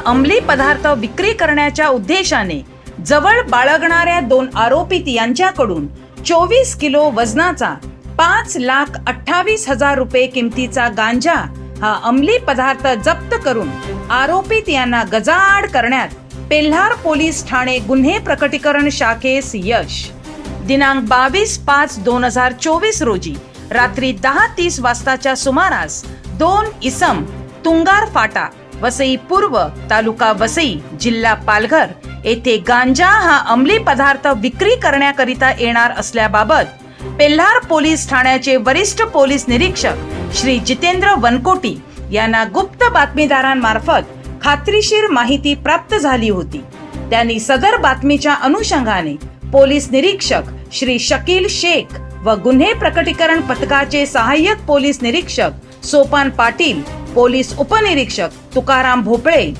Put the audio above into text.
अंमली पदार्थ विक्री करण्याच्या उद्देशाने जवळ बाळगणाऱ्या 2 आरोपित यांच्याकडून 24 किलो वजनाचा 5,28,000 रुपये किमतीचा गांजा हा अंमली पदार्थ जप्त करून आरोपित यांना गजाआड करण्यात पेल्हार पोलीस ठाणे गुन्हे प्रकटीकरण शाखेस यश. दिनांक 22/5/2024 रोजी रात्री 10:30 वाजताच्या सुमारास 2 इसम तुंगार फाटा, वसई पूर्व, तालुका वसई, जिल्हा पालघर येथे गांजा हा अंमली पदार्थ विक्री करण्याकरिता येणार असल्याबाबत पेल्हार पोलीस ठाण्याचे वरिष्ठ पोलीस निरीक्षक श्री जितेंद्र वनकोटी यांना गुप्त बातमीदारांमार्फत खात्रीशीर माहिती प्राप्त झाली होती. त्यांनी सदर बातमीच्या अनुषंगाने पोलीस निरीक्षक श्री शकील शेख व गुन्हे प्रकटीकरण पथकाचे सहाय्यक पोलीस निरीक्षक सोपान पाटील, पोलीस उपनिरीक्षक तुकाराम भोपळे